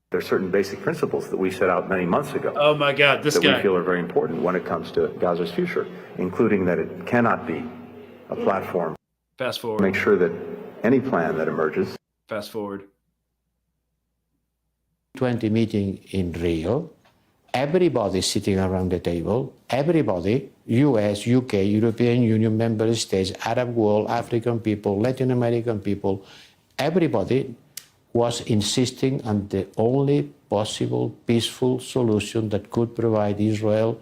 There are certain basic principles that we set out many months ago. Oh my God, this guy. That we feel are very important when it comes to Gaza's future, including that it cannot be a platform. Fast forward. Make sure that any plan that emerges. Fast forward. 20 meeting in Rio, everybody sitting around the table, everybody, US, UK, European Union member states, Arab world, African people, Latin American people, everybody was insisting on the only possible peaceful solution that could provide Israel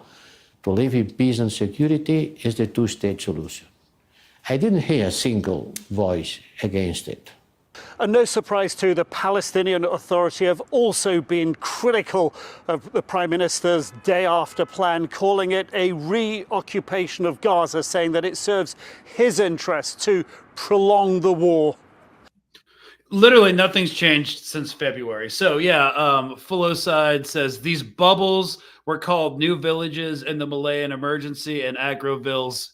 to live in peace and security is the two-state solution. I didn't hear a single voice against it. And no surprise too, the Palestinian Authority have also been critical of the Prime Minister's day after plan, calling it a reoccupation of Gaza, saying that it serves his interest to prolong the war. Literally nothing's changed since February. So Fuloside says these bubbles were called new villages in the Malayan emergency and agrovilles.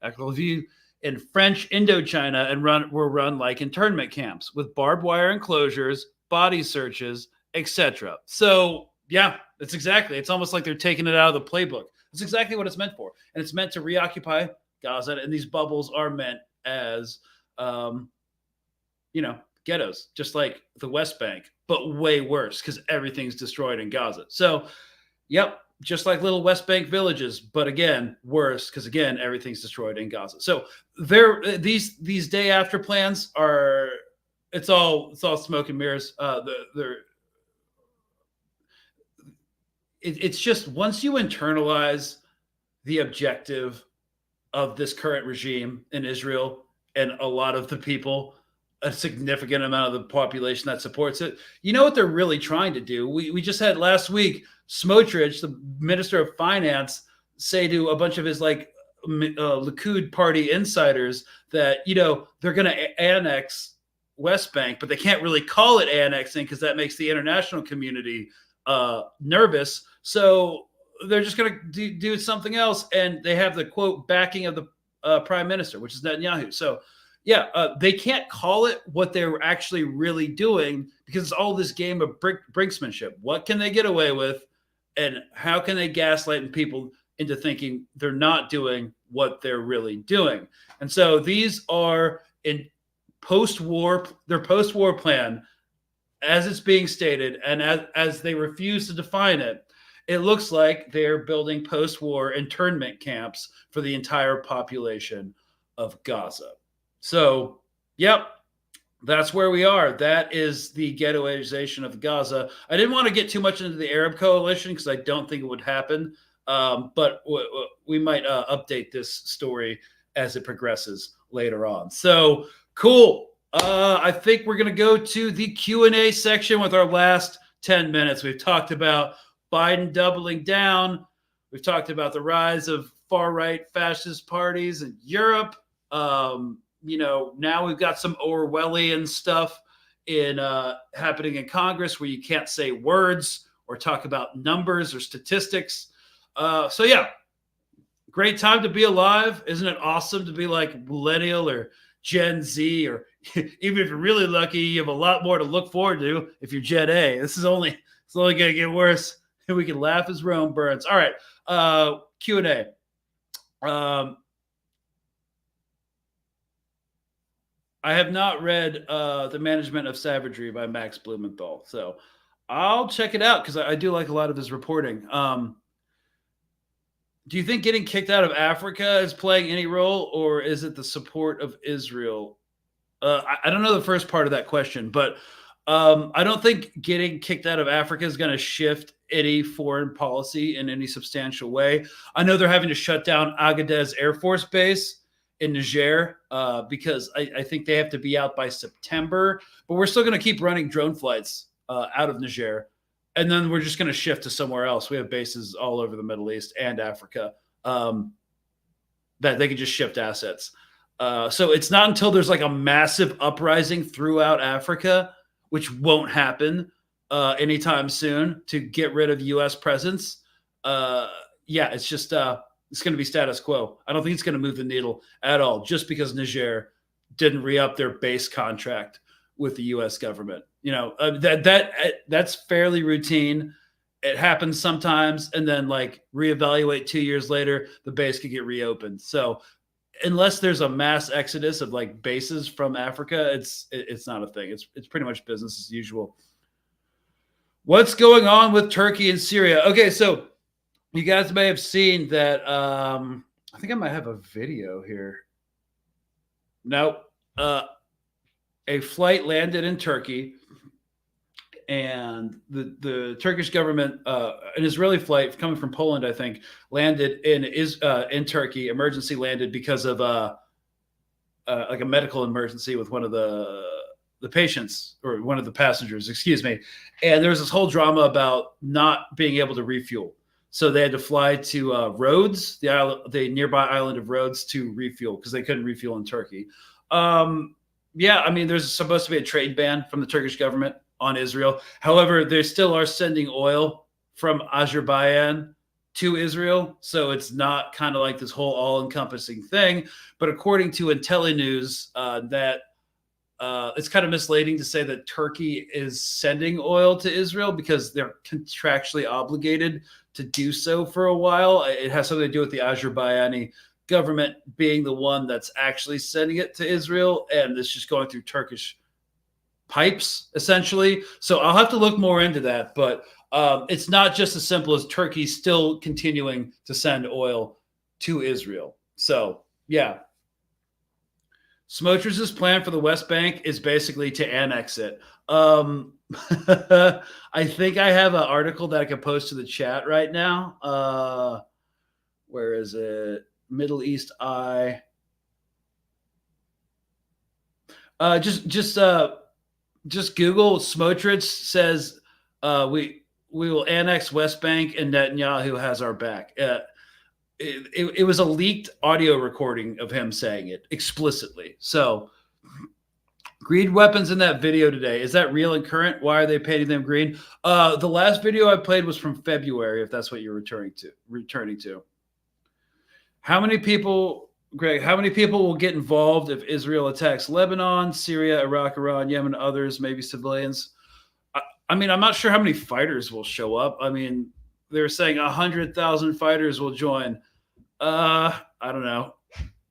Agroville in French Indochina and were run like internment camps with barbed wire enclosures, body searches, etc. So it's almost like they're taking it out of the playbook. That's exactly what it's meant for. And it's meant to reoccupy Gaza. And these bubbles are meant as ghettos, just like the West Bank, but way worse because everything's destroyed in Gaza. So, just like little West Bank villages, but again, worse because again, everything's destroyed in Gaza. So these day after plans are, it's all smoke and mirrors. It's just once you internalize the objective of this current regime in Israel and a lot of the people, a significant amount of the population that supports it, you know what they're really trying to do? We just had last week Smotrich, the Minister of Finance, say to a bunch of his Likud party insiders that they're going to annex West Bank, but they can't really call it annexing because that makes the international community nervous. So they're just going to do something else, and they have the quote backing of the prime minister, which is Netanyahu. So yeah, they can't call it what they're actually really doing because it's all this game of brinksmanship. What can they get away with, and how can they gaslight people into thinking they're not doing what they're really doing? And so these are in their post-war plan, as it's being stated, and as they refuse to define it, it looks like they're building post-war internment camps for the entire population of Gaza. So, yep, that's where we are. That is the ghettoization of Gaza. I didn't want to get too much into the Arab coalition because I don't think it would happen, but we might update this story as it progresses later on. So, cool. I think we're going to go to the Q&A section with our last 10 minutes. We've talked about Biden doubling down. We've talked about the rise of far-right fascist parties in Europe. Now we've got some Orwellian stuff happening in Congress where you can't say words or talk about numbers or statistics. So yeah, great time to be alive. Isn't it awesome to be like millennial or Gen Z, or even if you're really lucky, you have a lot more to look forward to if you're Gen A. It's only going to get worse. And we can laugh as Rome burns. All right, Q&A. I have not read The Management of Savagery by Max Blumenthal, so I'll check it out because I do like a lot of his reporting. Do you think getting kicked out of Africa is playing any role, or is it the support of Israel? I don't know the first part of that question, but I don't think getting kicked out of Africa is going to shift any foreign policy in any substantial way. I know they're having to shut down Agadez Air Force Base in Niger because I think they have to be out by September, but we're still going to keep running drone flights out of Niger. And then we're just going to shift to somewhere else. We have bases all over the Middle East and Africa that they can just shift assets. So it's not until there's like a massive uprising throughout Africa, which won't happen anytime soon, to get rid of U.S. presence. It's just it's going to be status quo. I don't think it's going to move the needle at all, just because Niger didn't re-up their base contract with the U.S. government. That's fairly routine. It happens sometimes, and then like reevaluate 2 years later, the base could get reopened. So unless there's a mass exodus of like bases from Africa, it's not a thing. It's pretty much business as usual. What's going on with Turkey and Syria? Okay, so you guys may have seen that. I think I might have a video here. Nope. A flight landed in Turkey, and the Turkish government, an Israeli flight coming from Poland, I think, landed in Turkey. Emergency landed because of like a medical emergency with one of the patients, or one of the passengers, excuse me. And there was this whole drama about not being able to refuel. So they had to fly to Rhodes, the nearby island of Rhodes, to refuel because they couldn't refuel in Turkey. There's supposed to be a trade ban from the Turkish government on Israel. However, they still are sending oil from Azerbaijan to Israel. So it's not kind of like this whole all-encompassing thing. But according to IntelliNews, that it's kind of misleading to say that Turkey is sending oil to Israel because they're contractually obligated to do so for a while. It has something to do with the Azerbaijani government being the one that's actually sending it to Israel, and it's just going through Turkish pipes, essentially. So I'll have to look more into that, but it's not just as simple as Turkey still continuing to send oil to Israel. So, yeah. Smotrach's plan for the West Bank is basically to annex it. I think I have an article that I can post to the chat right now. Where is it? Middle East Eye. Just Google Smotrich says we will annex West Bank and Netanyahu has our back. It was a leaked audio recording of him saying it explicitly. So Green weapons in that video today. Is that real and current? Why are they painting them green? The last video I played was from February, if that's what you're returning to. How many people, Greg, how many people will get involved if Israel attacks Lebanon, Syria, Iraq, Iran, Yemen, others, maybe civilians? I mean, I'm not sure how many fighters will show up. I mean, they're saying 100,000 fighters will join. I don't know.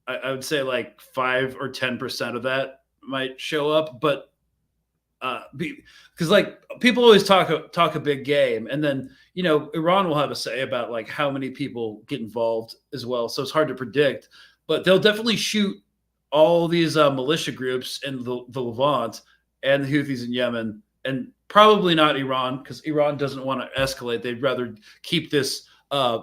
I would say like 5 or 10% of that might show up, but because like people always talk a big game, and then Iran will have a say about like how many people get involved as well. So it's hard to predict, but they'll definitely shoot all these militia groups in the Levant and the Houthis in Yemen, and probably not Iran, because Iran doesn't want to escalate. They'd rather keep this a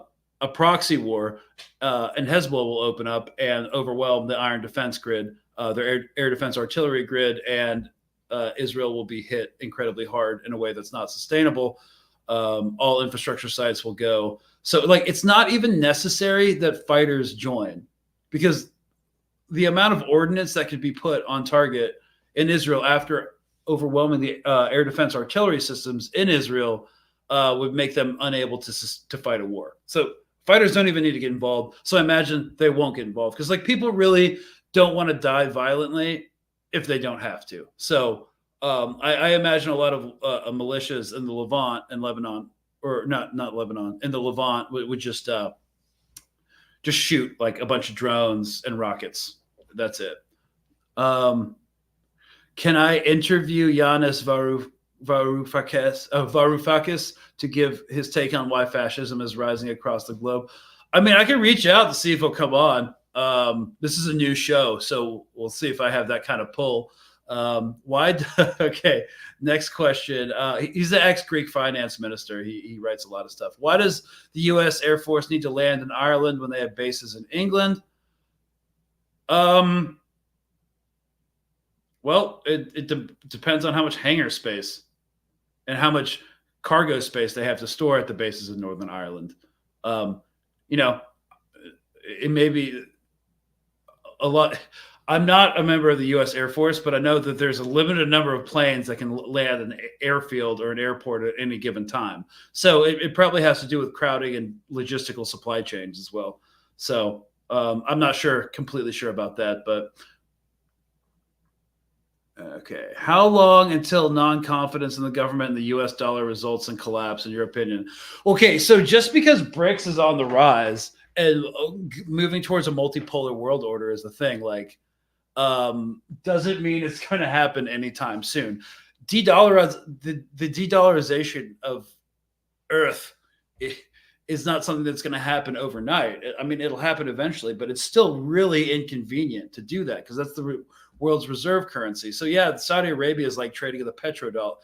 proxy war, and Hezbollah will open up and overwhelm the Iron Defense grid, their air defense artillery grid, and Israel will be hit incredibly hard in a way that's not sustainable. All infrastructure sites will go. So like, it's not even necessary that fighters join, because the amount of ordnance that could be put on target in Israel after overwhelming the air defense artillery systems in Israel would make them unable to fight a war. So fighters don't even need to get involved. So I imagine they won't get involved, because like people really don't want to die violently if they don't have to. So I imagine a lot of militias in the Levant and Lebanon, or not Lebanon, in the Levant would just shoot like a bunch of drones and rockets. That's it. Can I interview Yanis Varoufakis to give his take on why fascism is rising across the globe? I mean, I can reach out to see if he'll come on. This is a new show, so we'll see if I have that kind of pull. Okay, next question. He's the ex-Greek finance minister. He writes a lot of stuff. Why does the U.S. Air Force need to land in Ireland when they have bases in England? Well, it depends on how much hangar space and how much cargo space they have to store at the bases in Northern Ireland. It may be a lot. I'm not a member of the U.S. Air Force, but I know that there's a limited number of planes that can land an airfield or an airport at any given time. So it probably has to do with crowding and logistical supply chains as well. So I'm not completely sure about that, but okay. How long until non-confidence in the government and the U.S. dollar results in collapse, in your opinion? Okay, so just because BRICS is on the rise and moving towards a multipolar world order is the thing, like, doesn't mean it's going to happen anytime soon. The de-dollarization of Earth is not something that's going to happen overnight. I mean, it'll happen eventually, but it's still really inconvenient to do that, because that's the world's reserve currency. So yeah, Saudi Arabia is like trading the petrodollar.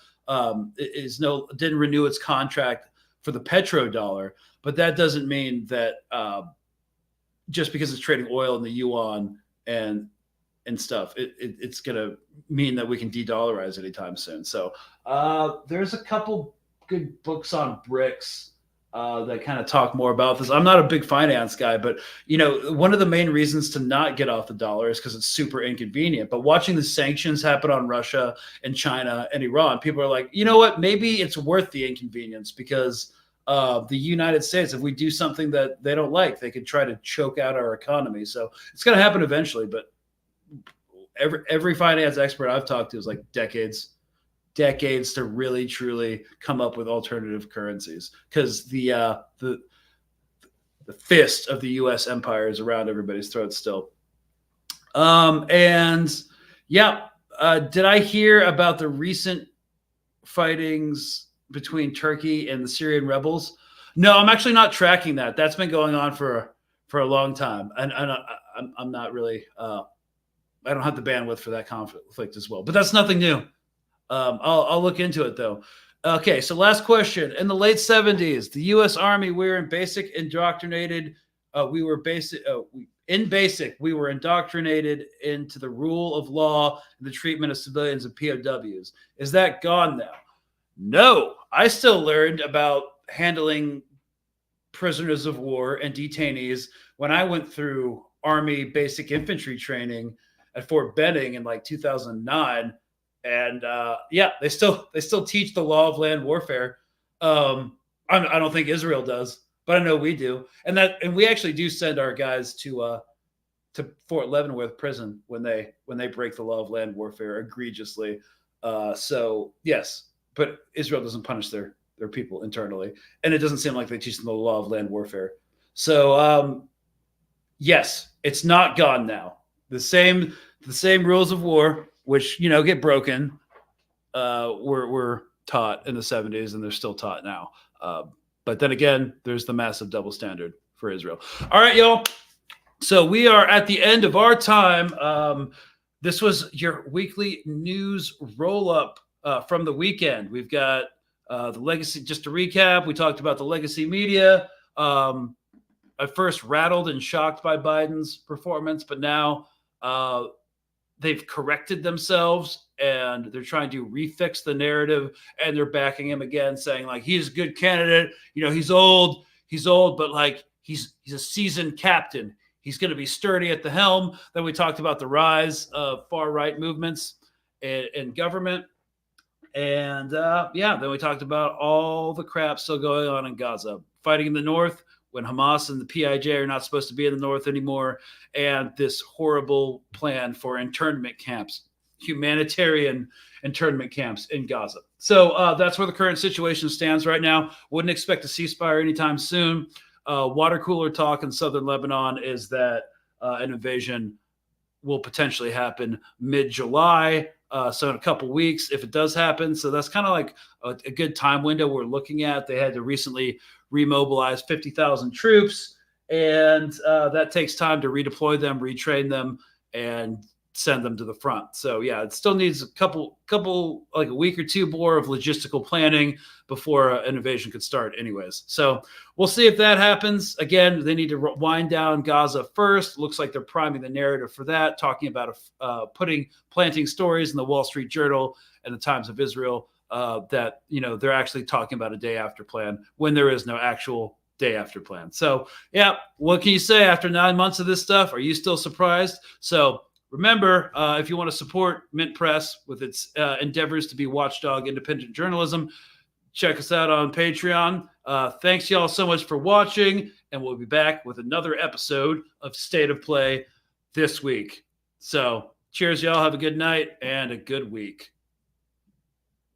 Didn't renew its contract for the petrodollar, but that doesn't mean that just because it's trading oil in the yuan and stuff, it's going to mean that we can de-dollarize anytime soon. So there's a couple good books on BRICS that kind of talk more about this. I'm not a big finance guy, but one of the main reasons to not get off the dollar is because it's super inconvenient. But watching the sanctions happen on Russia and China and Iran, people are like, you know what? Maybe it's worth the inconvenience, because the United States, if we do something that they don't like, they could try to choke out our economy. So it's going to happen eventually. But every finance expert I've talked to is like decades to really truly come up with alternative currencies, because the fist of the U.S. empire is around everybody's throat still. Did I hear about the recent fightings between Turkey and the Syrian rebels? No, I'm actually not tracking that. That's been going on for a long time, and I'm not really. I don't have the bandwidth for that conflict as well, but that's nothing new. I'll look into it though. Okay, so last question. In the late 70s, the U.S. Army, we were indoctrinated into the rule of law and the treatment of civilians and POWs. Is that gone now? No, I still learned about handling prisoners of war and detainees when I went through Army basic infantry training at Fort Benning in like 2009. And they still teach the law of land warfare. I don't think Israel does, but I know we do. And we actually do send our guys to Fort Leavenworth prison when they break the law of land warfare egregiously. So yes, but Israel doesn't punish their people internally, and it doesn't seem like they teach them the law of land warfare. So yes, it's not gone now. The same rules of war, which get broken, were taught in the 70s, and they're still taught now. But then again, there's the massive double standard for Israel. All right, y'all. So we are at the end of our time. This was your weekly news roll-up from the weekend. We've got the legacy. Just to recap, we talked about the legacy media. At first rattled and shocked by Biden's performance, but now they've corrected themselves and they're trying to refix the narrative, and they're backing him again, saying like he's a good candidate. He's old, but like he's a seasoned captain. He's going to be sturdy at the helm. Then we talked about the rise of far-right movements in government. And then we talked about all the crap still going on in Gaza, fighting in the north when Hamas and the PIJ are not supposed to be in the north anymore, and this horrible plan for internment camps, humanitarian internment camps in Gaza. So that's where the current situation stands right now. Wouldn't expect a ceasefire anytime soon. Water cooler talk in southern Lebanon is that an invasion will potentially happen mid-July, so in a couple weeks if it does happen. So that's kind of like a good time window we're looking at. They had to recently remobilize 50,000 troops, and that takes time to redeploy them, retrain them, and send them to the front. So yeah, it still needs a couple like a week or two more of logistical planning before an invasion could start anyways. So we'll see if that happens. Again, they need to wind down Gaza first. Looks like they're priming the narrative for that, talking about planting stories in the Wall Street Journal and the Times of Israel that they're actually talking about a day after plan when there is no actual day after plan. So yeah, what can you say after 9 months of this stuff? Are you still surprised? So remember, if you want to support Mint Press with its endeavors to be watchdog independent journalism, check us out on Patreon. Thanks y'all so much for watching, and we'll be back with another episode of State of Play this week. So cheers y'all, have a good night and a good week.